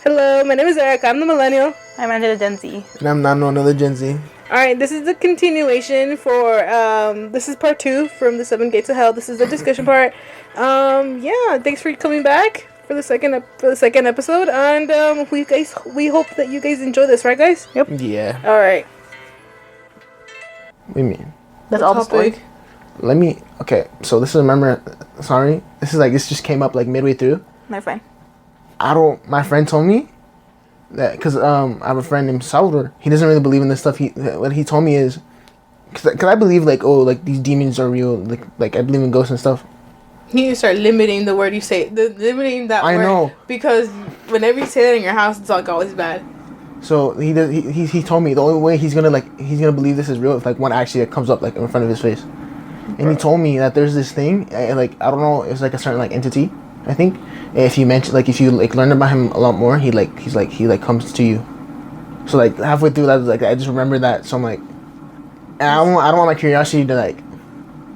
Hello, my name is Eric. I'm the millennial. I'm under the Gen Z. And I'm not another Gen Z. Alright, this is the continuation for, this is part 2 from the 7 Gates of Hell. This is the discussion part. Yeah, thanks for coming back for the second episode. And, we hope that you guys enjoy this, right guys? Yep. Yeah. Alright. What do you mean? That's all the story. Okay, so this is, this just came up like midway through. My friend. My friend told me that, because I have a friend named Salvador. He doesn't really believe in this stuff. What he told me is, because I believe like these demons are real, like I believe in ghosts and stuff. You need to start limiting the word you say, limiting that word. I know. Because whenever you say that in your house, it's like always bad. So he told me the only way he's gonna believe this is real if like one actually comes up like in front of his face. And he told me that there's this thing, like I don't know, it's like a certain like entity, I think. If you learn about him a lot more, he comes to you. So like halfway through that, like I just remember that. So I'm like, and I don't want my curiosity to like,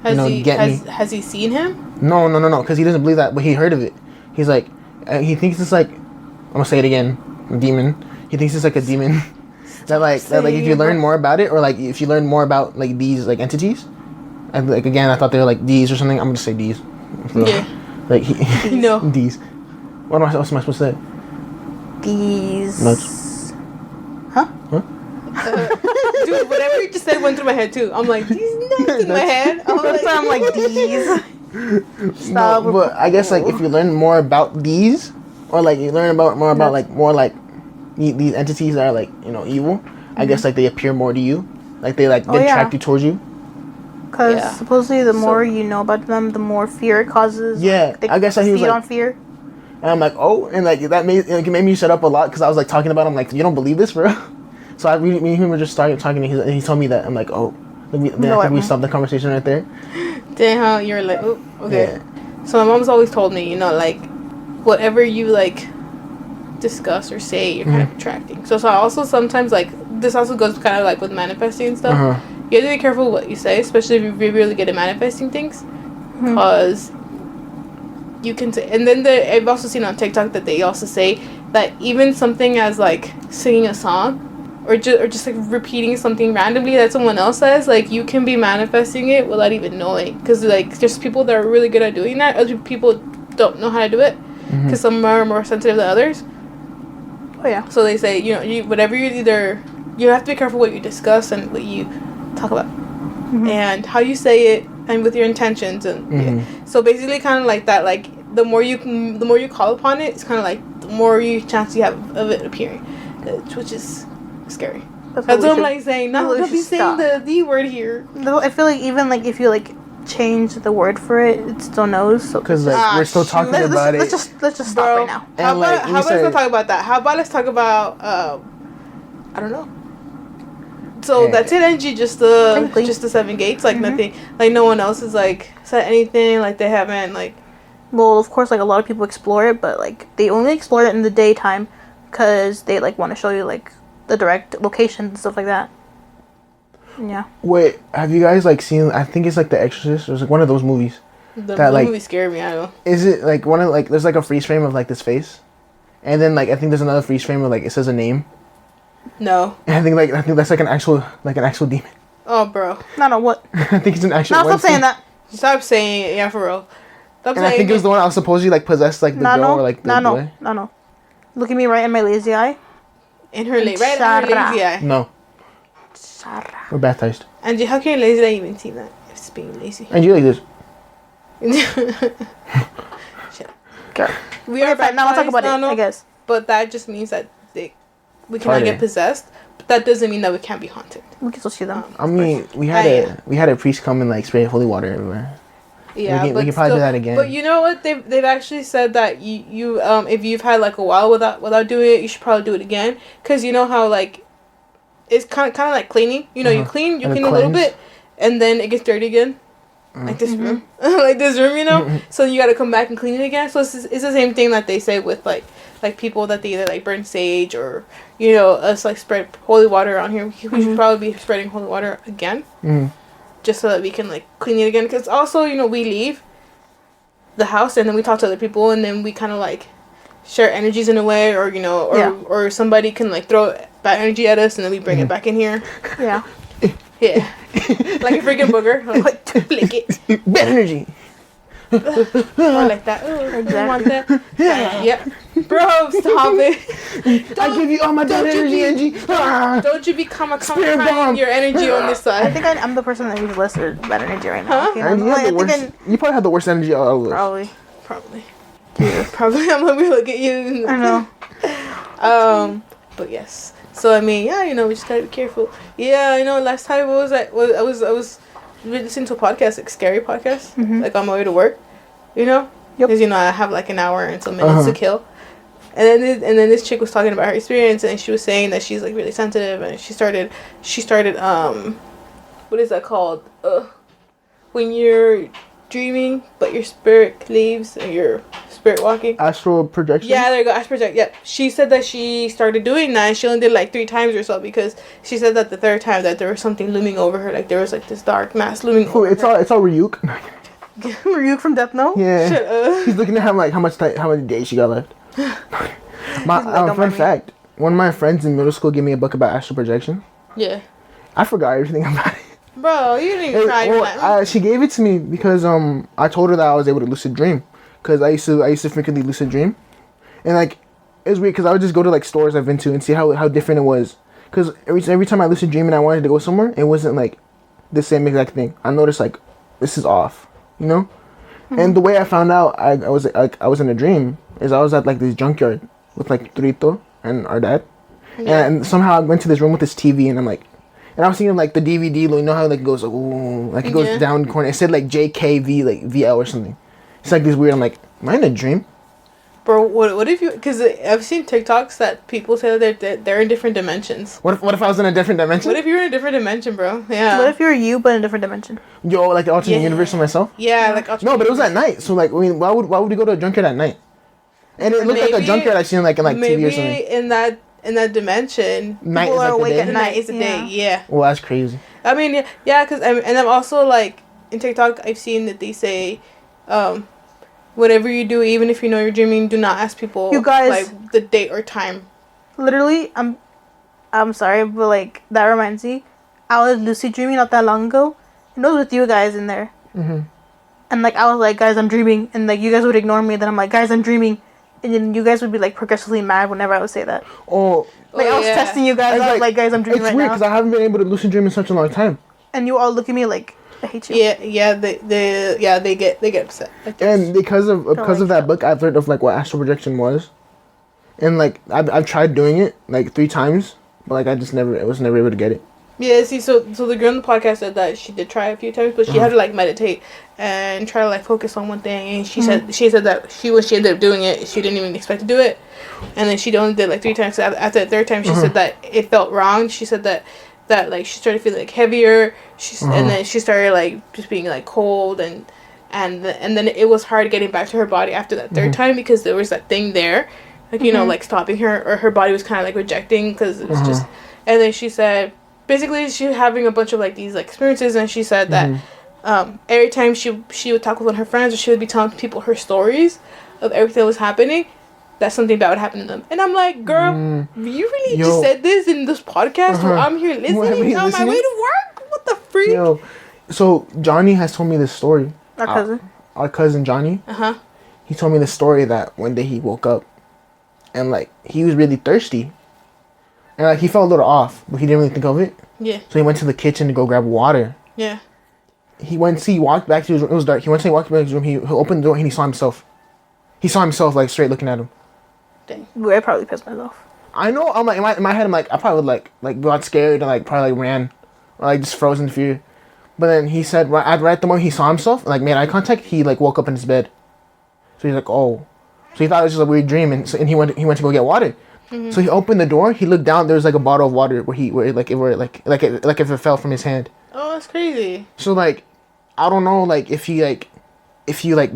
Has he seen him? No, because he doesn't believe that, but he heard of it. He's like, he thinks it's like, I'm gonna say it again, a demon. He thinks it's like a demon. that if you learn more about it, or like if you learn more about like these like entities, and like again, I thought they were like these or something. I'm gonna say these. Yeah. Like no. These. What am I supposed to say? These. Nuts. Huh? Dude, whatever you just said went through my head too. I'm like, these nuts in my head. I'm like these. Stop. No, but I guess like if you learn more about these, or like you learn more about like more like these entities that are like evil, I guess like they appear more to you, like they attract you towards you. Because supposedly the more you know about them, the more fear it causes. Yeah, like, I guess he was like on fear. And I'm like, oh, and like that made me shut up a lot because I was like talking about him like, you don't believe this, bro? So me and him were just started talking, and he told me that. I'm like, oh, I think we stopped the conversation right there. Damn, you're like, oh, okay. Yeah. So my mom's always told me, like, whatever you like discuss or say, you're kind of attracting. So I also sometimes like this also goes kind of like with manifesting and stuff. Uh-huh. You have to be careful what you say, especially if you really get at manifesting things, because you can say. And then I've also seen on TikTok that they also say that even something as like singing a song, or just like repeating something randomly that someone else says, like you can be manifesting it without even knowing. Because like there's people that are really good at doing that. Other people don't know how to do it because some are more sensitive than others. Oh yeah. So they say you have to be careful what you discuss and what you talk about and how you say it and with your intentions and so basically kind of like that, like the more you call upon it, it's kind of like the more chance you have of it appearing, which is scary. That's what I'm like saying. No, don't be saying the D word here. No, I feel like even like if you like change the word for it, it still knows. Because we're still talking about it. Let's just stop right now. How about let's not talk about that? How about let's talk about I don't know. So that's it, Angie. Just the 7 gates, like nothing, like no one else has like said anything, like they haven't like. Well, of course, like a lot of people explore it, but like they only explore it in the daytime because they like want to show you like the direct locations and stuff like that. Yeah. Wait, have you guys like seen? I think it's like The Exorcist. It was like one of those movies. The movie scared me. I don't know. Is it like one of like there's like a freeze frame of like this face, and then like I think there's another freeze frame of like it says a name. No. And I think that's like an actual demon. Oh, bro. No, what? I think it's an actual. No, stop saying that. Stop saying it. Yeah, for real. Stop and I think it was the one I was supposedly like possessed like the girl or like the boy. No. Look at me right in my lazy eye. In her lazy eye. No. We're baptized. Angie, how can your lazy eye even see that? It's being lazy. And you like this. Shit. Okay. We are baptized. Now I'll talk about it, I guess. But that just means that we cannot get possessed. But that doesn't mean that we can't be haunted. We can still see them. I mean, we had a priest come and like spray holy water everywhere. Yeah, we can probably do that again. But you know what? They've actually said that you if you've had like a while without doing it, you should probably do it again. Cause you know how like it's kind of like cleaning. You know, you clean a little bit, and then it gets dirty again. Like this room, like this room, you know. So you got to come back and clean it again. So it's the same thing that they say with like people that they either like burn sage or us like spread holy water around here. We should probably be spreading holy water again, just so that we can like clean it again. Because also we leave the house and then we talk to other people and then we kind of like share energies in a way, or or somebody can like throw bad energy at us and then we bring it back in here. Yeah. Yeah. Like a freaking booger. Like, flick it. Bad energy. Or like that. Ooh, exactly. I want that. Yeah. Bro, stop it. I give you all my bad energy. Don't you become a concentrating your energy on this side. I think I'm the person that uses less bad energy right now. Huh? Okay, You probably have the worst energy out of us. Probably. Probably. I'm gonna look at you. I know. But yes. So I mean, yeah, we just gotta be careful. Yeah, I know. Last time I was listening to a podcast, like scary podcast, like on my way to work. Yep. Because I have like an hour and some minutes to kill. And then this chick was talking about her experience, and she was saying that she's like really sensitive, and she started what is that called? When you're dreaming but your spirit leaves and you're spirit walking. Astral projection? Yeah, there you go. Astral project. Yep. She said that she started doing that, and she only did like 3 times or so, because she said that the 3rd time that there was something looming over her, like there was like this dark mass looming over her. It's all Ryuk. Ryuk from Death Note? Yeah. Shut up. He's looking at how many days she got left. Fun fact, one of my friends in middle school gave me a book about astral projection. Yeah. I forgot everything about it. Bro, you didn't even try. She gave it to me because I told her that I was able to lucid dream, because I used to frequently lucid dream, and like it was weird because I would just go to like stores I've been to and see how different it was, because every time I lucid dream and I wanted to go somewhere, it wasn't like the same exact thing. I noticed like this is off, and the way I found out I was in a dream is I was at like this junkyard with like Torito and our dad, and somehow I went to this room with this TV, and I'm like. And I was thinking like the DVD, how like it goes, ooh, like it goes down the corner. It said like JKV, like VL or something. It's like this weird. I'm like, am I in a dream? Bro, what if you? Because I've seen TikToks that people say that they're in different dimensions. What if I was in a different dimension? What if you were in a different dimension, bro? Yeah. What if you're you but in a different dimension? Yo, like the alternate universe of myself. Yeah, like alternate. No, but it was at night. So like, I mean, why would we go to a junkyard at night? And it looked like a junkyard I seen like in like TV or something. Maybe in that dimension, night people is like are awake the at night. Is the day. Yeah. Well, that's crazy. I mean, yeah, because and I'm also like in TikTok, I've seen that they say, whatever you do, even if you know you're dreaming, do not ask people. You guys, like the date or time. Literally, I'm sorry, but like that reminds me, I was lucid dreaming not that long ago, and it was with you guys in there. And like I was like, guys, I'm dreaming, and like you guys would ignore me. Then I'm like, guys, I'm dreaming. And then you guys would be like progressively mad whenever I would say that. Oh, like I was testing you guys out, like guys, I'm dreaming right now. It's weird because I haven't been able to lucid dream in such a long time. And you all look at me like I hate you. Yeah, they get upset. Like and because of that book, I've learned of like what astral projection was, and like I've tried doing it like 3 times, but like I was never able to get it. Yeah, see, so the girl on the podcast said that she did try a few times, but she had to like meditate and try to like focus on one thing. And she said that when she ended up doing it, she didn't even expect to do it, and then she only did like 3 times. So after the 3rd time, she said that it felt wrong. She said that like she started feeling like heavier. And then she started like just being like cold, and then it was hard getting back to her body after that 3rd time, because there was that thing there, like like stopping her, or her body was kind of like rejecting, because it was just. And then she said. Basically, she was having a bunch of like these like experiences, and she said that every time she would talk with one of her friends, or she would be telling people her stories of everything that was happening, that something bad would happen to them. And I'm like, girl, you really just said this in this podcast where I'm here listening on my way to work? What the freak? Yo, so Johnny has told me this story. Our cousin Johnny. He told me the story that one day he woke up, and like he was really thirsty. And like he felt a little off, but he didn't really think of it. Yeah. So he went to the kitchen to go grab water. Yeah. He walked back to his room. It was dark. He walked back to his room. He opened the door and he saw himself. He saw himself like straight looking at him. Dang. I probably pissed myself. I know. I'm like in my head. I'm like I probably would like got scared and like probably like ran, or like just froze in fear. But then he said right at the moment he saw himself, like made eye contact, he like woke up in his bed. So he's like, oh. So he thought it was just a weird dream, and he went to go get water. So he opened the door. He looked down. There was like a bottle of water where if it fell from his hand. Oh, that's crazy. So like, I don't know like if he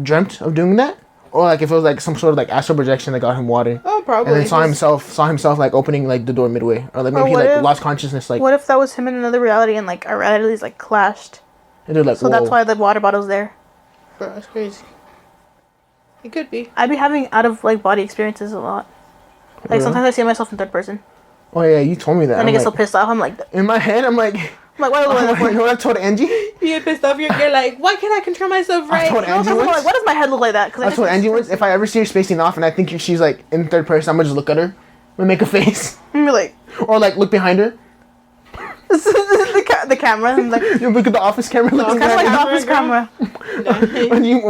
dreamt of doing that, or like if it was like some sort of like astral projection that got him water. Oh, probably. And then saw himself like opening like the door midway, or like maybe he like lost consciousness. Like what if that was him in another reality and like our realities like clashed? And they're like, so that's why the water bottle's there. Bro, that's crazy. It could be. I'd be having out of like body experiences a lot. Like sometimes I see myself in third person. Oh yeah, you told me that. And I get so pissed off. I'm like, in my head, I'm like, why was you know what I told Angie? You get pissed off. You're like, why can't I control myself right? I told Angie once. Like, why does my head look like that? I told Angie once, if I ever see her spacing off and I think she's like in third person, I'm gonna just look at her and make a face. I'm like, or like look behind her. the camera. I'm like, You look at the office camera. Look kind of like the office camera.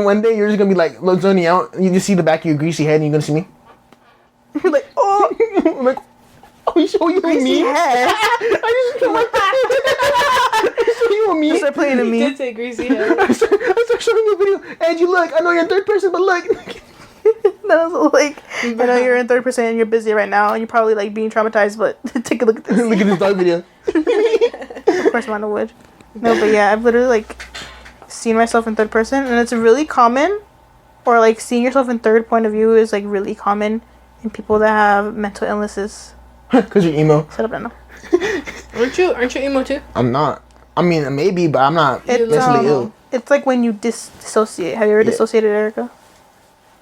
One day you're just gonna be like zoning out. And you just see the back of your greasy head, and you're gonna see me. I'm like, oh, I'm like, oh, you show you greasy me. head. I just feel like I show you me. Start playing to You me. did say greasy head. I start showing you a video. Angie, look, I know you're in third person, but look. That was like, I know you're in third person and you're busy right now and you're probably like being traumatized, but take a look at this. Look at this dog video. Of course, mine would. No, but yeah, I've literally like seen myself in third person, and it's really common, or like seeing yourself in third point of view is like really common in people that have mental illnesses. Cause you're emo. Shut up, no. Aren't you emo too? I'm not. I mean, maybe, but I'm not It's, mentally ill. It's like when you dissociate. Have you ever dissociated, Erica?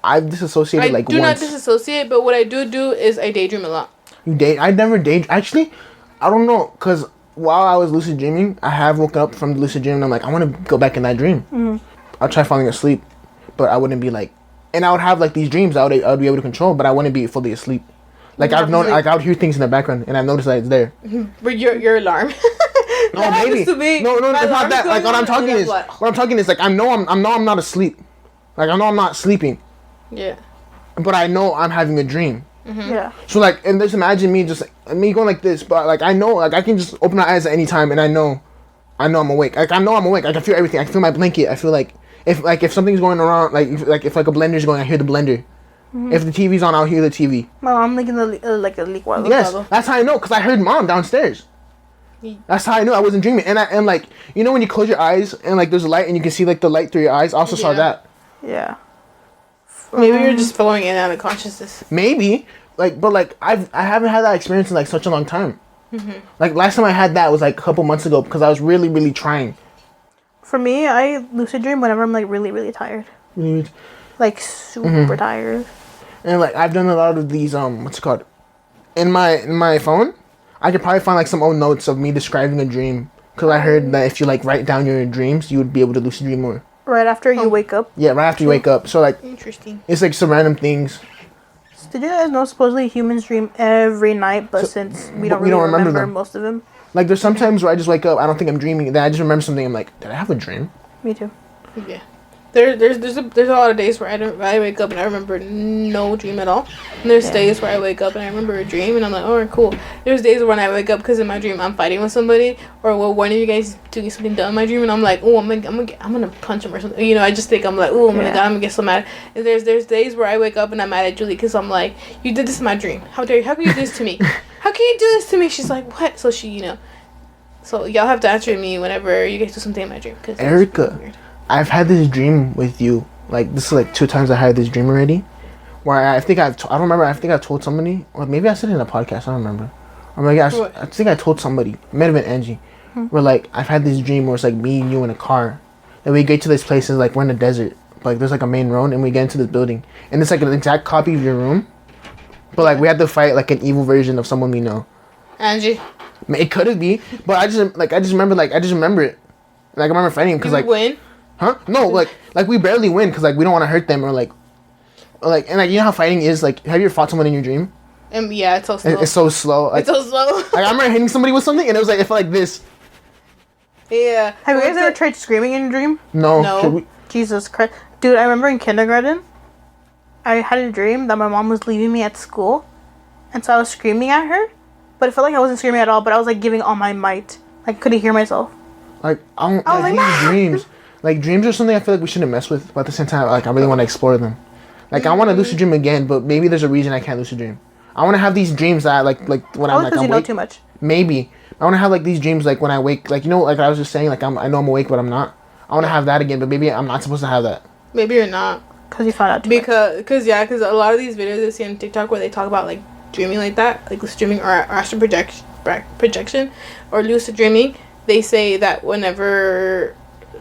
I've disassociated like I do not once. disassociate, but what I do is I daydream a lot. You date? I never date. Actually, I don't know, cause while I was lucid dreaming, I have woken up from the lucid dream and I'm like, I want to go back in that dream. Mm-hmm. I'll try falling asleep, but I wouldn't be like, and I would have like these dreams I would be able to control, but I wouldn't be fully asleep. Like I've known, like I would hear things in the background, and I've noticed that it's there. But your alarm. No, maybe. No, it's not that. Like what I'm talking is like I know I'm not asleep. Like I know I'm not sleeping. Yeah. But I know I'm having a dream. Mm-hmm. Yeah. So like, and just imagine me just me going like this, but like I know, like I can just open my eyes at any time, and I know I'm awake. Like I know I'm awake. I can feel everything. I can feel my blanket. I feel like if something's going around, if a blender's going, I hear the blender. Mm-hmm. If the TV's on, I'll hear the TV. My mom making the like a leak while. Yes, that's how I know, cause I heard mom downstairs. That's how I knew I wasn't dreaming. And like, you know when you close your eyes and like there's a light and you can see like the light through your eyes. I also saw that. Yeah. Maybe you're just flowing in and out of consciousness. Maybe, like, but like I haven't had that experience in like such a long time. Mm-hmm. Like last time I had that was like a couple months ago because I was really, really trying. For me, I lucid dream whenever I'm like really, really tired. Mm-hmm. Like super tired. And like I've done a lot of these what's it called? In my phone, I could probably find like some old notes of me describing a dream because I heard that if you like write down your dreams, you would be able to lucid dream more. Right after you wake up. Yeah, right after you wake up. So like, interesting. It's like some random things. Did you guys know supposedly humans dream every night, but since we don't remember them. most of them. Like there's sometimes where I just wake up, I don't think I'm dreaming, then I just remember something. I'm like, did I have a dream? Me too. Yeah. There's a lot of days where I wake up and I remember no dream at all. And there's days where I wake up and I remember a dream and I'm like, oh, cool. There's days when I wake up because in my dream I'm fighting with somebody or one of you guys doing something dumb in my dream and I'm like, oh, I'm gonna punch him or something. You know, I just think I'm like, oh, I'm gonna get so mad. And there's days where I wake up and I'm mad at Julie because I'm like, you did this in my dream. How dare you? How can you do this to me? How can you do this to me? She's like, what? So she, you know. So y'all have to answer me whenever you guys do something in my dream. Cause Erica, I've had this dream with you. Like this is like 2 times I had this dream already, where I think I don't remember. I think I told somebody, or maybe I said it in a podcast. I don't remember. Or maybe I think I told somebody. It might have been Angie. Where like I've had this dream where it's like me and you in a car, and we get to this place and like we're in the desert. Like there's like a main road and we get into this building, and it's like an exact copy of your room, but like we had to fight like an evil version of someone we know. Angie. It could be, but I just remember it. Like I remember fighting him because like win. Huh? No, like we barely win because like we don't want to hurt them or like and like you know how fighting is. Like, have you ever fought someone in your dream? Yeah, it's so slow. It's so slow. Like, it's so slow. Like, I remember hitting somebody with something and it was like it felt like this. Yeah. Have you guys ever tried screaming in a dream? No. Jesus Christ, dude! I remember in kindergarten, I had a dream that my mom was leaving me at school, and so I was screaming at her, but it felt like I wasn't screaming at all. But I was like giving all my might. Like, I couldn't hear myself. Like these dreams. Like dreams are something I feel like we shouldn't mess with, but at the same time, like I really want to explore them. Like I want to lucid dream again, but maybe there's a reason I can't lucid dream. I want to have these dreams that like when I'm like because you know too much. Maybe I want to have like these dreams like when I wake, like you know, like I was just saying, like I know I'm awake, but I'm not. I want to have that again, but maybe I'm not supposed to have that. Maybe you're not. Because you found out too much. Because a lot of these videos I see on TikTok where they talk about like dreaming like that, like lucid dreaming or astral projection or lucid dreaming, they say that whenever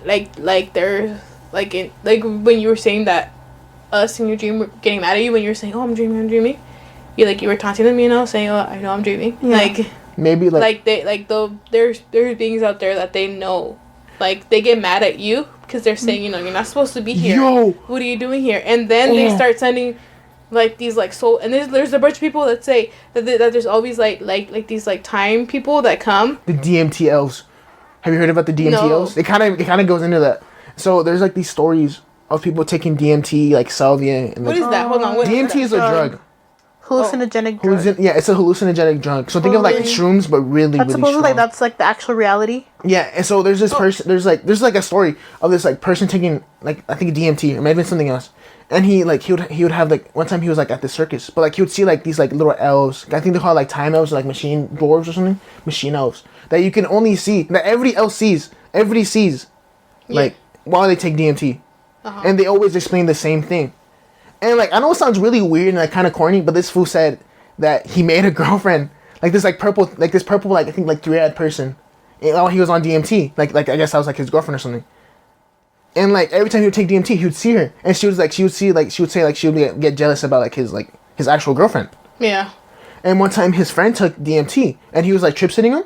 like there's like in like when you were saying that us in your dream getting mad at you when you're saying, "Oh, I'm dreaming." You like you were taunting them, saying, "Oh, I know I'm dreaming." Yeah. Like maybe like they like though there's beings out there that they know, like they get mad at you because they're saying, you're not supposed to be here. Yo, what are you doing here? And then they start sending like these like soul, and there's a bunch of people that say that there's always like these like time people that come. the DMT elves. Have you heard about the DMT No. elves? It kind of goes into that. So there's like these stories of people taking DMT, like salvia, and What like is that? Hold on. What DMT is a drug. Hallucinogenic drug. Yeah, it's a hallucinogenic drug. So think of like Really? shrooms, but really, That's really supposed to strong. like that's like the actual reality. Yeah, and so there's this person. There's like a story of this like person taking like I think DMT or maybe something else, and he would have like one time he was like at the circus, but like he would see like these like little elves. I think they call it, like time elves, or, like machine dwarves or something, machine elves that you can only see that every elf sees. Everybody sees, like while they take DMT, and they always explain the same thing. And like I know it sounds really weird and like kind of corny, but this fool said that he made a girlfriend like this purple like I think like three-eyed person. Oh, he was on DMT. Like I guess that was like his girlfriend or something. And like every time he would take DMT, he would see her, and she would say she would get jealous about like his actual girlfriend. Yeah. And one time his friend took DMT, and he was like trip sitting him,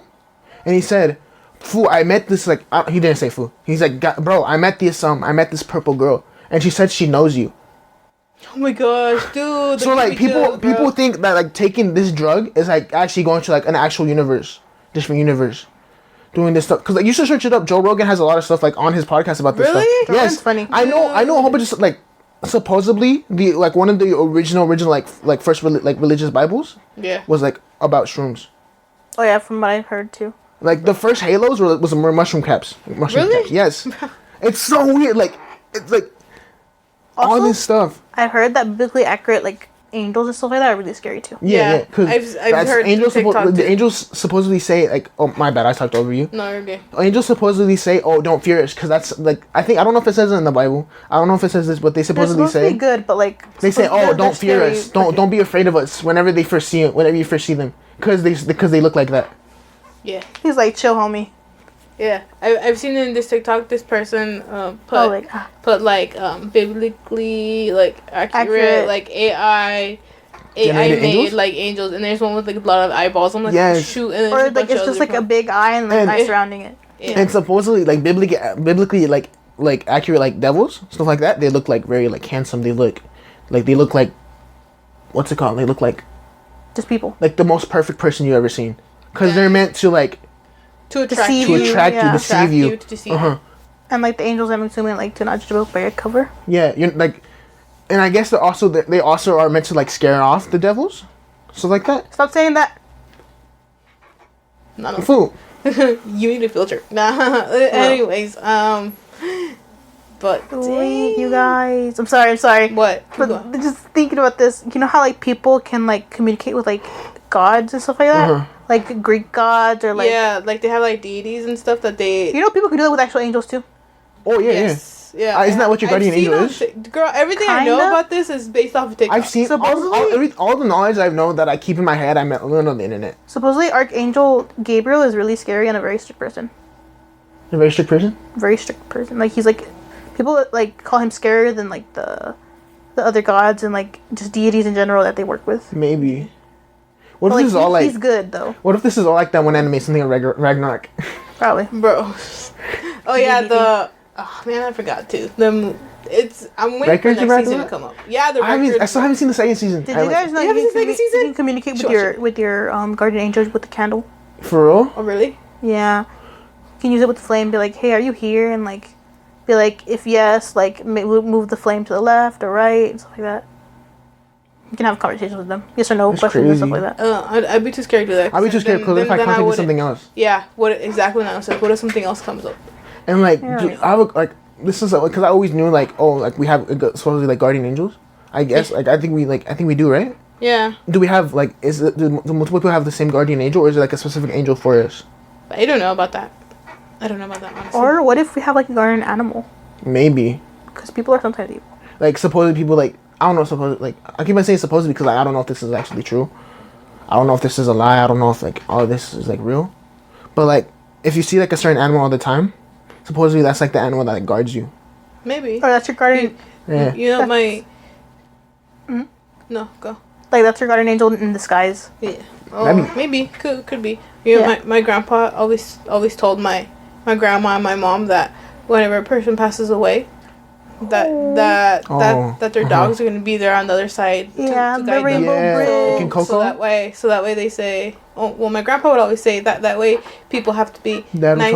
and he said, "Fool, I met this like he didn't say fool. He's like, bro, I met this purple girl, and she said she knows you." Oh my gosh, dude. So like people think that like taking this drug is like actually going to like an actual universe, different universe, doing this stuff. Because like you should search it up. Joe Rogan has a lot of stuff like on his podcast about this Really? stuff. Rogan's Yes, funny. I know a whole bunch of like supposedly the like one of the original like first like religious Bibles Yeah. was like about shrooms. Oh yeah, from what I've heard too. Like the first halos was mushroom caps. Mushroom Really? caps. Yes. It's so weird. Like it's like all Also, this stuff. I've heard that biblically accurate like angels and stuff like that are really scary too. Yeah, Yeah. Because I've heard TikTok the too. angels supposedly say like, oh my bad, I talked over you. No, you're okay. Angels supposedly say, "Oh, don't fear us," because that's like I don't know if it says it in the Bible. I don't know if it says this, but they They're supposedly supposed to say be good, but like they say, supposedly "Oh, they're don't fear scary. us. Don't be afraid of us." Whenever you first see them, because they look like that. Yeah. He's like, chill, homie. Yeah. I've seen in this TikTok this person put biblically like accurate like AI Generated made angels? like angels, and there's one with like a lot of eyeballs. I'm like, Yes. shoot, and then Or there's a like bunch it's of just other like a people. big eye and like And- eye surrounding it. Yeah. And supposedly like biblically like accurate like devils stuff like that. They look like very like handsome. They look like what's it called? They look like Just people. the most perfect person you ever seen. Because they're meant to like to attract deceive you, to attract you, yeah. deceive you. to deceive Uh-huh. And like the angels, I'm assuming like to not judge a book by a cover. Yeah, you're like, and I guess they also are meant to like scare off the devils, stuff like that. Stop saying that. No, no. Fool. You need a filter. Nah. Anyways, but Wait, you guys. I'm sorry. what? Keep But going. just thinking about this, you know how like people can like communicate with like gods and stuff like that, Uh-huh. like Greek gods or like yeah, like they have like deities and stuff that they. you know people can do that with actual angels too. Oh yeah, Yes. Yeah. Isn't that what your I've guardian seen angel on is? Girl, everything I know Kinda. about this is based off of yeah. TikTok. I've seen Supposedly- all the knowledge I've known that I keep in my head. I learned on the internet. Supposedly Archangel Gabriel is really scary and a very strict person. A very strict person. Very strict person. Like he's like people like call him scarier than like the other gods and like just deities in general that they work with. Maybe. What if But, like, this is all like? he's good though. What if this is all like that one anime, something like Ragnarok? Probably. Bro. Oh yeah, DBD. the. Oh man, I forgot to. I'm waiting Records for of next season to Ragnarok? come up. Yeah, the I records. still haven't seen the second season. Did you guys know You you haven't can, seen the second season? you can communicate with Sure, your sure. with your guardian angels with the candle? For real? Oh really? Yeah. You can use it with the flame. Be like, hey, are you here? And like, be like, if yes, like move the flame to the left or right and stuff like that. You can have conversations with them. Yes or no That's questions and stuff crazy. like that. I'd be too scared to do that. I'd be too scared because if I contact with something else. Yeah. What exactly? Now, so what if something else comes up? And like, Yeah. dude, I would like this is because I always knew like we have supposedly like guardian angels. I guess like I think we do, right? Yeah. Do we have like do multiple people have the same guardian angel, or is it like a specific angel for us? I don't know about that. I don't know about that honestly. Or what if we have like a guardian animal? Maybe Because people are sometimes evil. like supposedly people like I don't know like I keep on saying supposedly because like, I don't know if this is actually true. I don't know if this is a lie. I don't know if like all of this is like real. But like if you see like a certain animal all the time, supposedly that's like the animal that like, guards you. Maybe. Or that's your guardian. Yeah. You know, No, go. Like that's your guardian angel in disguise. Yeah. Oh, maybe could be. You know, my grandpa always told my grandma and my mom that whenever a person passes away, that their dogs are gonna be there on the other side to guide the rainbow them. bridge. So that way they say. Oh, well, my grandpa would always say that way people have to be nice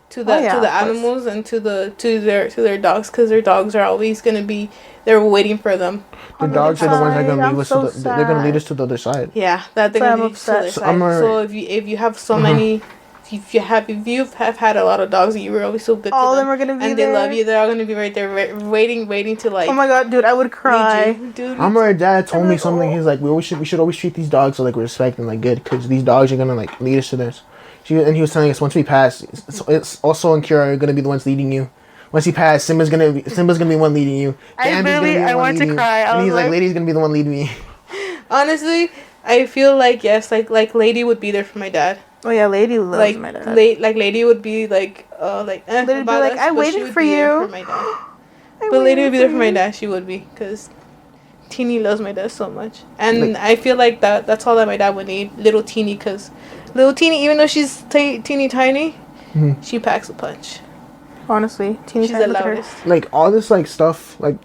to the animals and to their dogs, because their dogs are always gonna be there waiting for them. The dogs are the ones that are gonna lead us they're gonna lead us to the other side. Yeah, that they're gonna lead us to the other side. So if you have so many. If you have had a lot of dogs that you were always so good all to them are gonna be and there. They love you, they're all gonna be right there waiting to like. Oh my god, dude, I would cry. Dude, my dad told me something. He's like, we should always treat these dogs with like respect and like good, because these dogs are gonna like lead us to this. And he was telling us once we pass, it's also and Kira are gonna be the ones leading you. Once you pass, Simba's gonna be the one leading you. I want to cry. And he's like, Lady's gonna be the one leading me. Honestly, I feel like yes, like Lady would be there for my dad. Oh yeah, Lady loves my dad. Lady would be like Lady'd be like, I waited for you. For my dad. But Lady would be there for my dad. She would be, because Teeny loves my dad so much, and I feel like that's all that my dad would need. Little Teeny, because little Teeny, even though she's teeny tiny, she packs a punch. Honestly, Teeny, she's the loudest. Like all this like stuff, like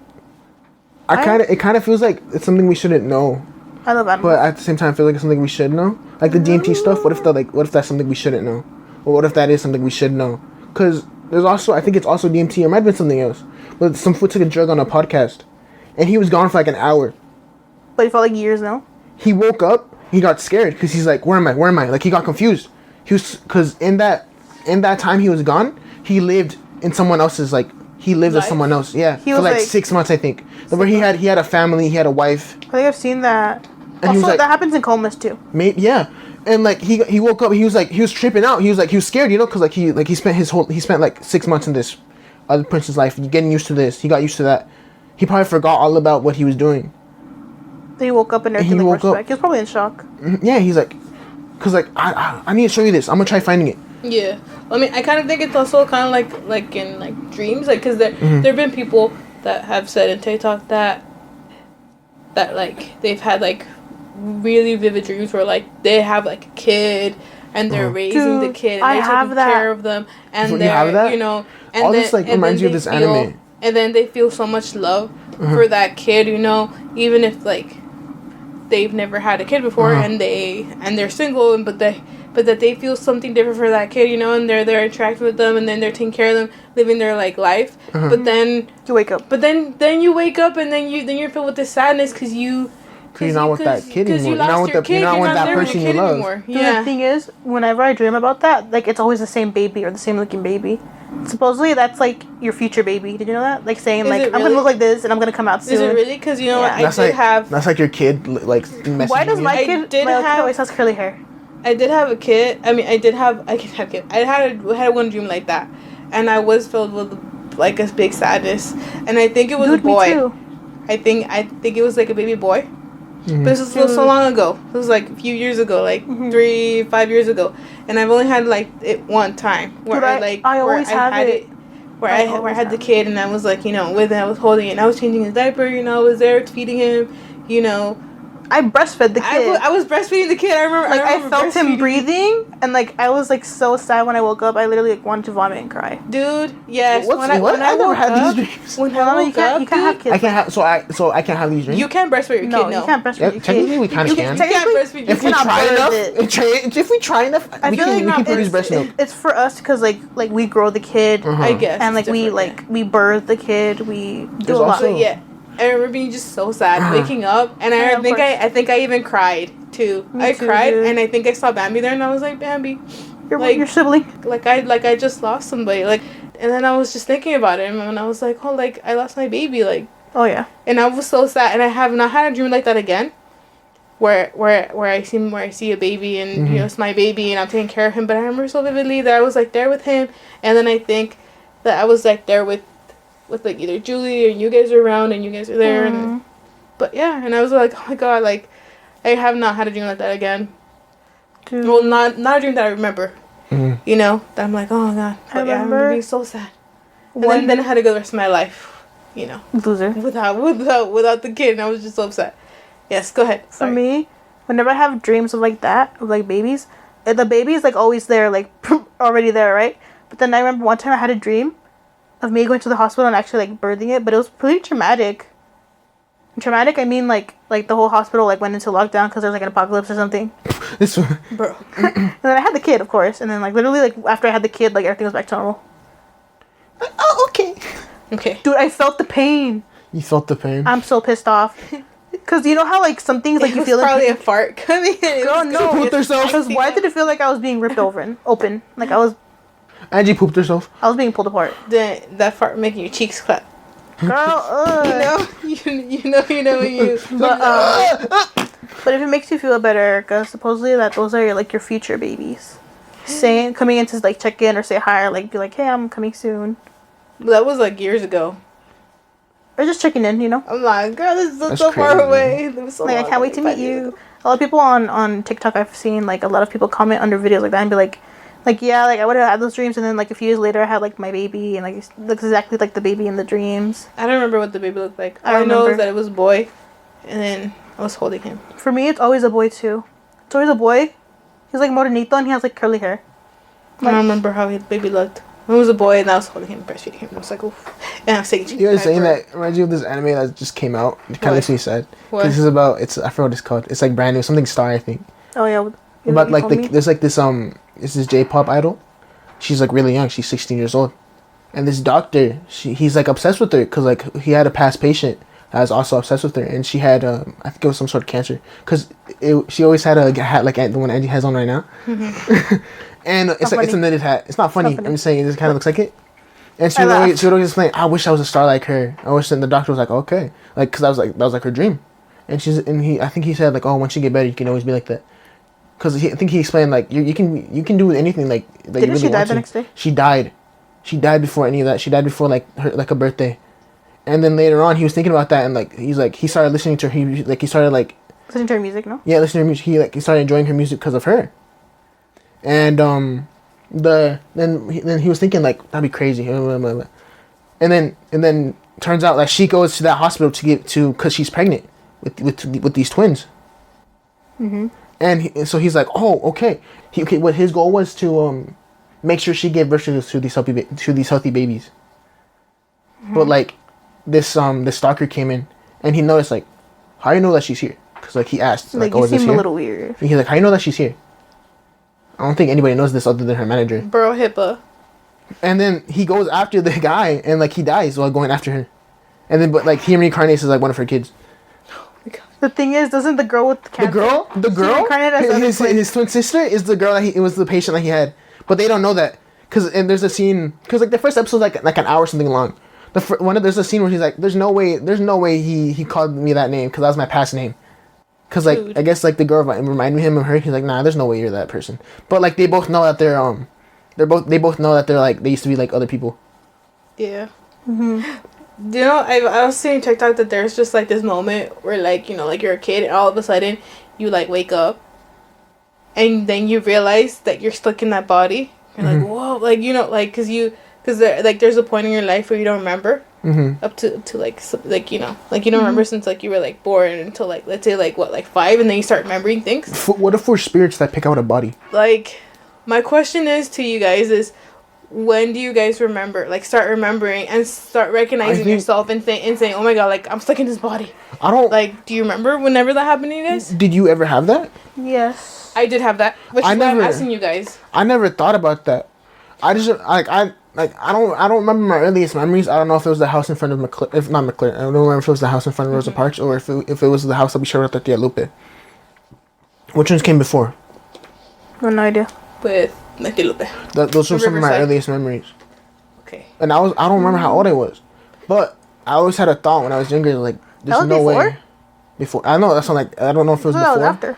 it kind of feels like it's something we shouldn't know. I love animals. But at the same time, I feel like it's something we should know. Like the DMT stuff. What if that's something we shouldn't know, or what if that is something we should know? Because there's also, I think it's also DMT, or it might have been something else. But some fool took a drug on a podcast, and he was gone for like an hour. But he felt like years now. He woke up. He got scared because he's like, where am I? Like he got confused. He was, because in that time he was gone, he lived in someone else's as someone else. Yeah, he for was like 6 months, I think. Where he had a family, he had a wife. I think I've seen that. And also, like, that happens in comas too. Yeah, and like he woke up. He was tripping out. He was scared, because he spent like 6 months in this other person's life, getting used to this. He got used to that. He probably forgot all about what he was doing. Then he woke up and everything rushed back. He was probably in shock. Yeah, he's like, because like I need to show you this. I'm gonna try finding it. Yeah, I mean, I kind of think it's also kind of like in like dreams, like because there've been people that have said in TikTok that like they've had like really vivid dreams where like they have like a kid and they're raising the kid and they're taking care of them and they're and all this like reminds you of this anime. And then they feel so much love for that kid, even if like they've never had a kid before and they're single, but that they feel something different for that kid, and they're interacting with them and then they're taking care of them, living their like life. But then you wake up. But then you wake up and then you're filled with this sadness because you're not with that kid anymore. You're not with that person you love. Anymore. Yeah. The thing is, whenever I dream about that, like it's always the same baby or the same looking baby. Supposedly that's like your future baby. Did you know that? Like saying like I'm gonna look like this and I'm gonna come out soon. Is it really? Because that's like your kid like. Why does my kid always has curly hair? I did have a kid. I mean, I can have kid. I had one dream like that, and I was filled with like a big sadness, and I think it was a boy. Me too. I think it was like a baby boy. But this was so long ago. It was like a few years ago, like 3-5 years ago, and I've only had like it one time where I had the kid and I was like with it, I was holding it, and I was changing his diaper, I was there feeding him, I breastfed the kid. I was breastfeeding the kid. I remember. I felt him breathing, and like I was like so sad when I woke up. I literally like wanted to vomit and cry. Dude, yes. When I never had these dreams. When I woke up, you can't have kids. I can't have. So I can't have these dreams. You can't breastfeed your kid. No, you can't breastfeed your kid. Technically, we kind of can. You can't breastfeed your kid. If we try enough, we can produce breast milk. It's for us because like we grow the kid, I guess, and like we birth the kid. We do a lot. Yeah. I remember being just so sad waking up, and I think I even cried too. I cried, and I think I saw Bambi there, and I was like, Bambi, your sibling. Like I just lost somebody, like, and then I was just thinking about it, and I was like, oh, like I lost my baby, like. Oh yeah. And I was so sad, and I have not had a dream like that again, where I see a baby, and it's my baby, and I'm taking care of him. But I remember so vividly that I was like there with him, and then I think that I was like there with like either Julie or you guys are around and you guys are there, but yeah, and I was like, oh my god, like I have not had a dream like that again. Dude. Well, not a dream that I remember, that I'm like, oh god, but I remember being so sad. And then I had to go the rest of my life, loser, without the kid, and I was just so upset. Yes, go ahead. For me, whenever I have dreams of like that, of like babies, the baby is like always there, like already there, right? But then I remember one time I had a dream of me going to the hospital and actually like birthing it, but it was pretty traumatic. Traumatic, I mean like the whole hospital like went into lockdown because there's like an apocalypse or something. This one. Bro. And then I had the kid, of course, and then like literally like after I had the kid, like everything was back to normal. Oh, okay. Okay. Dude, I felt the pain. You felt the pain. I'm so pissed off. Cause you know how like some things like It you was feel probably like a fart coming in. girl, no. Pooped herself. Because why did it feel like I was being ripped open? Like I was Angie pooped herself. being pulled apart. Then that fart making your cheeks clap. Girl, ugh. You know. But if it makes you feel better, Erica, supposedly that those are like your future babies. Coming in to like check in or say hi or like be like, hey, I'm coming soon. That was like years ago. Or just checking in, you know? I'm like, girl, this is That's so far crazy. away. It was so Like I long can't wait to ago, meet 5 years you. ago. A lot of people on TikTok I've seen like a lot of people comment under videos like that and be like yeah, like I would have had those dreams and then like a few years later I had like my baby and like it looks exactly like the baby in the dreams. I don't remember what the baby looked like. I All I know remember. is that it was a boy, and then I was holding him. For me, it's always a boy too. It's always a boy. He's like morenito and he has like curly hair. I don't remember how his baby looked. It was a boy, and I was holding him, breastfeeding him. I was like, oof. And I was taking. You guys saying that reminds you of this anime that just came out. It kind of What? makes me sad. What? This is about I forgot what it's called. It's like brand new, something Star, I think. Oh yeah. About You like told me. there's like this J-pop idol. She's like really young. She's 16 years old, and this doctor, he's like obsessed with her because like he had a past patient that was also obsessed with her, and she had I think it was some sort of cancer because she always had a hat like the one Angie has on right now, and it's like it's a knitted hat. It's not funny. funny. I'm just saying it just kind of looks like it. And I laughed. she would always explain, I wish I was a star like her. I wish, and the doctor was like, okay, like because that was like her dream, and I think he said like, oh, once you get better, you can always be like that. Because I think he explained like you can do anything like that. Didn't you really she die want the to. next day? She died. She died before any of that. She died before like a birthday, and then later on he was thinking about that and like he started listening to her. He started like Listening to her music, no? yeah, listening to her music. He started enjoying her music because of her. And then he was thinking like that'd be crazy. And then turns out that she goes to that hospital because she's pregnant with these twins. Mm-hmm. And so he's like, oh, okay. What his goal was to make sure she gave birth to these healthy babies. Mm-hmm. But like this stalker came in and he noticed like, how do you know that she's here? Because like he asked Like oh, you is this seem a here? little weird. And he's like, how do you know that she's here? I don't think anybody knows this other than her manager. Bro, HIPAA. And then he goes after the guy and like he dies while going after her. And then but like he reincarnates as like one of her kids. The thing is, doesn't the girl with the cancer? The girl, reincarnated as other twins. his twin sister is the girl that it was the patient that he had, but they don't know that and there's a scene because like the first episode like an hour or something long. There's a scene where he's like, there's no way he called me that name because that was my past name. Cause like Dude. I guess like the girl reminded him of her. He's like, nah, there's no way you're that person. But like they both know that they both know that they're like they used to be like other people. Yeah. You know, I was seeing TikTok that there's just like this moment where like, you know, like you're a kid and all of a sudden you like wake up and then you realize that you're stuck in that body. You're like, whoa, like, you know, like because there's a point in your life where you don't remember up to like like, you know, like you don't remember since like you were like born until like let's say like what, like 5, and then you start remembering things. What if we're spirits that pick out a body? Like my question is to you guys is, when do you guys remember, like start remembering and start recognizing yourself and saying, oh my god, like I'm stuck in this body? I don't Like, do you remember whenever that happened to you guys? Did you ever have that? Yes. I did have that, which I is why I'm never- asking you guys. I never thought about that. I just I don't remember my earliest memories. I don't know if it was the house in front of McClure, if not McClure. I don't remember if it was the house in front of Rosa Parks or if it was the house that we shared with Tia Lupe. Which ones came before? No idea. With Natilupe. Those were some of my Riverside. earliest memories. Okay. And I don't remember how old I was, but I always had a thought when I was younger, like there's was no before? way. Before I know that's not like I don't know if it was So that was before. after.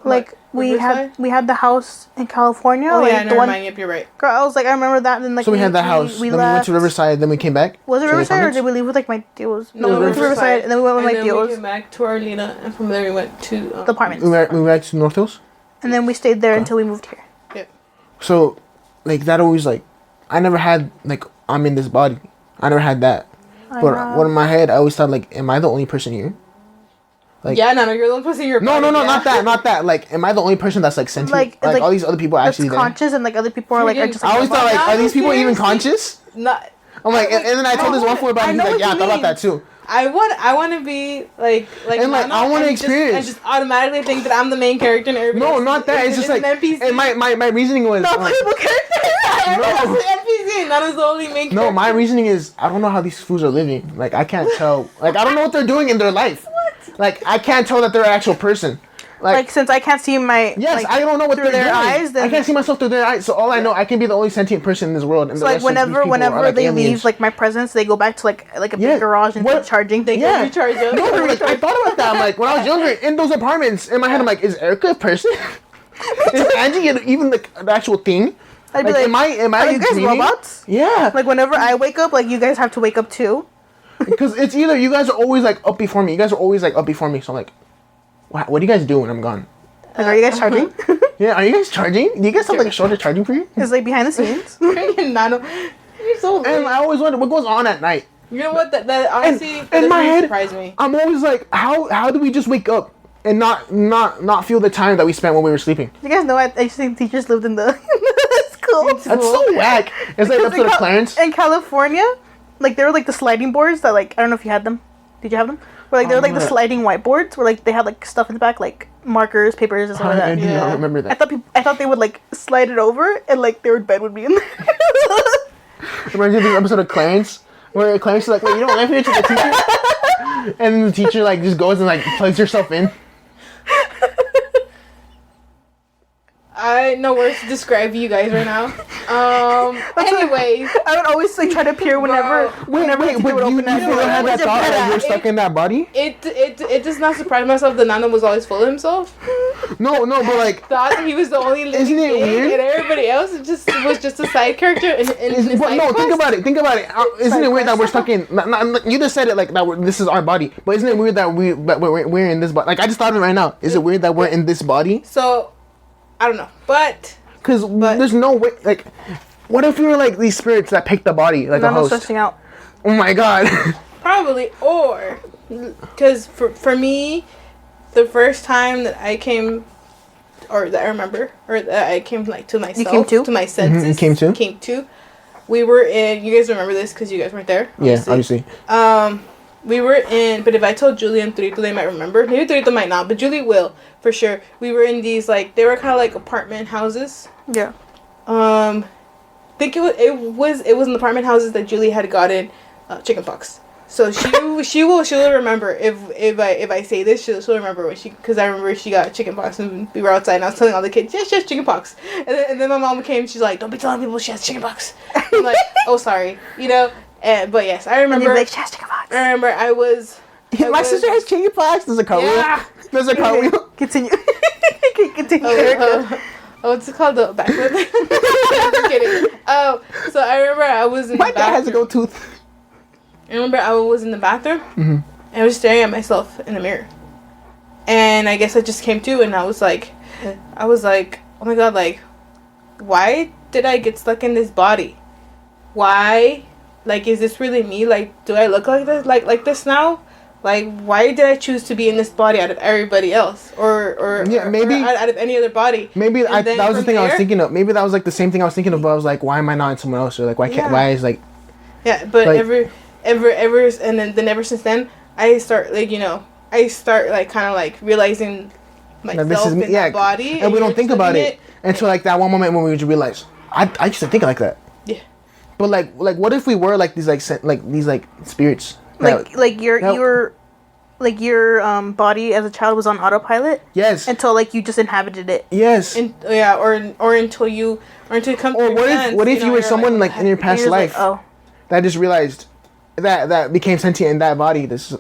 Like Riverside? we had the house in California. Oh like yeah, the never one. mind. Yep, you're right. Girl, I was like, I remember that. And then like So we had that house. We then we went to Riverside. Then we came back. Was it to the Riverside or apartments. did we leave with like my deals? No, we went to Riverside and then we went with my and then we deals. came back to Arlena, and from there we went to The apartments. We went to North Hills. And then we stayed there until we moved here. Yep. So, like that always like, I never had like I'm in this body. I never had that. But what in my head, I always thought like, am I the only person here? Like, yeah, Nana, you're the one pushing your no, body, yeah. not that. Like, am I the only person that's like sentient? Like all these other people are that's actually conscious, and like other people are like are just. Like, I always thought like, are these people even seriously? conscious? Not. I'm like, and then I told this one fool about it. He's like, yeah, I thought about that too. I want to be like and like Nana I want to and experience. just automatically think that I'm the main character and everybody. No, not that. It's just like, an NPC. and my reasoning was not playable character. no. NPC. Nana's the only main character. No, my reasoning is I don't know how these fools are living. Like I can't tell. Like I don't know what they're doing in their life. What? Like I can't tell that they're an actual person. Like since I can't see my I don't know what through they're their doing. eyes. Then I can't see myself through their eyes. So all I know, I can be the only sentient person in this world. And so like whenever they leave like my presence, they go back to like a big garage and start charging. They can recharge us. No, like, I thought about that. I'm like when I was younger in those apartments in my head, I'm like, is Erica a person? Is Angie even the actual thing? I'd be like, am I are like, you guys dreaming? robots? Yeah. Like whenever I wake up, like you guys have to wake up too. Because it's either you guys are always like up before me. You guys are always like up before me. So I'm like, what do you guys do when I'm gone? Like, are you guys charging? Yeah, are you guys charging? Do you guys have like a shorter charging period? It's like behind the scenes. Freaking Nano, you're so late. And I always wonder what goes on at night. You know what? That honestly, In my head, surprised me. I'm always like, how do we just wake up and not feel the time that we spent when we were sleeping? You guys know I used to think teachers lived in the school. That's so whack. It's like episode of Clarence. In California, like there were like the sliding boards that like I don't know if you had them. Did you have them? Where like they were like the sliding whiteboards where like they had like stuff in the back like markers, papers, and stuff like that. I do not remember that. I thought they would like slide it over and like their bed would be in there. Reminds me of this episode of Clarence where Clarence is like, wait, you don't live here to the teacher? And then the teacher like just goes and like plugs herself in. I know words to describe you guys right now. Anyways, I would always like try to appear whenever Wait, but you never had that thought that you're stuck in that body? it does not surprise myself that Nana was always full of himself. No, but like, Thought that he was the only living isn't it thing, weird? and everybody else was just a side character. Think about it. Isn't it weird that we're stuck in? You just said it like that. This is our body, but isn't it weird that we're in this body? Like I just thought of it right now. Is it weird that we're in this body? So, I don't know, but there's no way. Like, what if we were like these spirits that pick the body, like a host? stressing out. Oh my god. probably, or because for me, the first time that I came, or that I remember, or that I came like to myself, to my senses, you came to. We were in. You guys remember this because you guys weren't there. Obviously. Yeah, obviously. We were in, but if I told Julie and Torito, they might remember. Maybe Torito might not, but Julie will for sure. We were in these like they were kind of like apartment houses. Yeah. I think it was in apartment houses that Julie had gotten chickenpox. So she'll remember if I say this she'll remember when because I remember she got chickenpox and we were outside and I was telling all the kids yes she has chickenpox and then my mom came, she's like, don't be telling people she has chickenpox. I'm like, oh sorry, you know. But yes, I remember. Like, she has chickenpox. I remember My sister has chickenpox. There's a cartwheel. Yeah. There's a cartwheel. Continue. Continue. What's it called? The backflip? I'm kidding. Oh, so I remember I was in My the dad has a bathroom. gold tooth. I remember I was in the bathroom and I was staring at myself in the mirror. And I guess I just came to and I was like, oh my god, like, why did I get stuck in this body? Why? Like, is this really me? Like, do I look like this? Like this now? Like, why did I choose to be in this body out of everybody else? Or maybe out of any other body? Maybe that was the thing I was thinking of. Maybe that was like the same thing I was thinking of. But I was like, why am I not in someone else? Or like, why can't? Why is like? Yeah, but like, ever, and then ever since then, I start like kind of like realizing myself this is me, in that body, and we don't think about it until like that one moment when we would realize. I used to think like that. Yeah. But like what if we were like these like spirits? Like your body as a child was on autopilot. Yes. Until like you just inhabited it. Yes. Or until you come. Or what if you were someone like in your past life? Like, that just realized that became sentient in that body. This is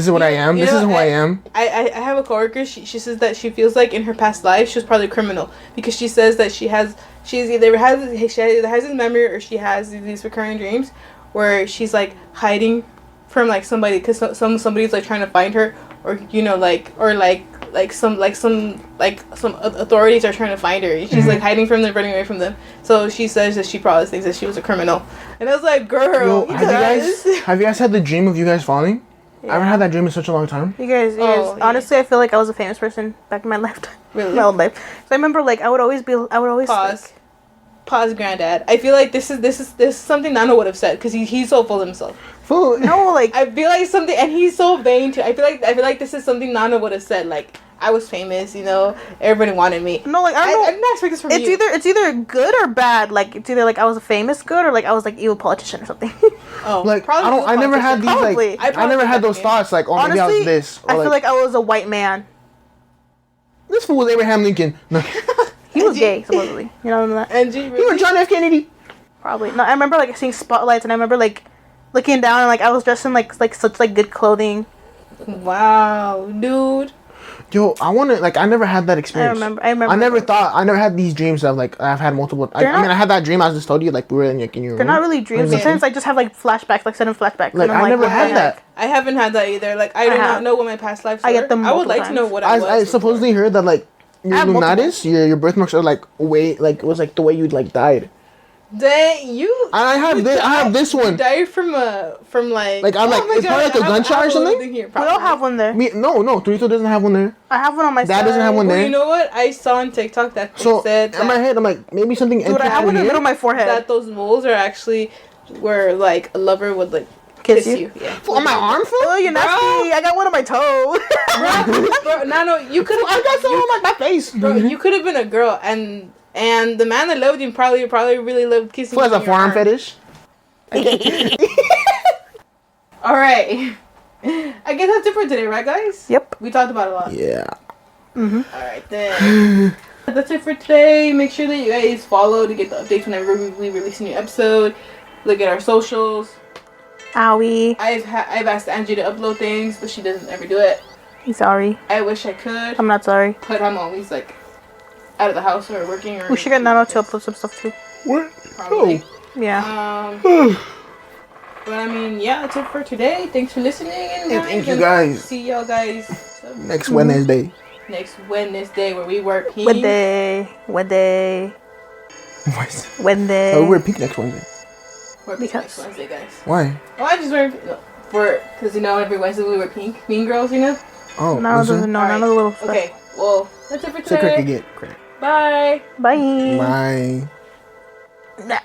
what I am. This is who I am. I have a coworker. She says that she feels like in her past life she was probably a criminal because she says that she either has this memory or she has these recurring dreams where she's like hiding from like somebody because somebody's like trying to find her or some authorities are trying to find her and she's like hiding from them, running away from them. So she says that she probably thinks that she was a criminal. And I was like, girl, have you guys had the dream of you guys falling? I haven't had that dream in such a long time. You guys, Oh, yeah. honestly, I feel like I was a famous person back in my lifetime. Really? My old life. So I remember, like, I would always Pause. like, Pause, granddad. I feel like this is something Nano would have said because he's so full of himself. Fool. no, like, I feel like something, and he's so vain too. I feel like this is something Nano would have said. Like, I was famous, you know, everybody wanted me. no, like, I don't know. I did not expect this from you. It's either good or bad. Like, it's either like I was a famous good or like I was like evil politician or something. Oh, Like probably I never had these Probably. like I never had those thoughts like, oh, maybe I Honestly, was this. Or, I feel like I was a white man. this fool was Abraham Lincoln. No. He was Angie. gay, supposedly. You know that? Angie, You were really? John F. Kennedy. Probably. No, I remember like seeing spotlights, and I remember like looking down, and like I was dressed in like such like good clothing. Wow, dude. Yo, I want to like. I never had that experience. I remember. I never had these dreams of like I've had multiple. I They're mean, not- I had that dream I just told you like we were in your They're not really dreams. Yeah. Sometimes I just have like flashbacks, like sudden flashbacks. Like, and I'm I never what had the that. heck? I haven't had that either. Like, I do I not have. know what my past lives were. I get them I would multiple like to know times. what I was. I supposedly heard that like your I have multiple. lunatus, your birthmarks are like way like it was like the way you like died. Dang, you. And I have this. I have this You one. died from like. Like, I'm like, my it's probably like a I have- gunshot I or have something? everything here, We all probably. have one there. Me, no, Torito doesn't have one there. I have one on my Dad side. doesn't have one Well, there. you know what? I saw on TikTok that So said in my that, head, I'm like maybe something. Dude, I have one in the middle of my forehead. that those moles are actually where like a lover would like Kiss kiss you? you. Yeah. on my arm, fool. Oh, you're nasty! I got one on my toe. Bro, no, you could I got some on my face. Bro, you could have been a girl, and the man that loved you probably really loved kissing Fool you. has a on your forearm arm. fetish. All right. I guess that's it for today, right, guys? Yep. We talked about a lot. Yeah. All right, then. That's it for today. Make sure that you guys follow to get the updates whenever we release a new episode. Look at our socials. Owie. I've asked Angie to upload things, but she doesn't ever do it. I'm sorry. I wish I could, I'm not sorry. but I'm always like out of the house or working or. We should get Nano to upload some stuff too. What? Probably. Yeah. But I mean, yeah, that's it for today. Thanks for listening, and Yeah, thank you, guys. See y'all guys Next Wednesday. next Wednesday where we work. Wednesday. Oh, we're peak next Wednesday. We're Because- next Wednesday, guys. Why? Oh, I just wear because you know every Wednesday we wear pink. Mean Girls, you know. Oh, Nano listen. doesn't know. Alright. Nano's a little stuff. Okay, well that's it for Say crack today. again. Crack. Bye. Bye. Bye. Nah.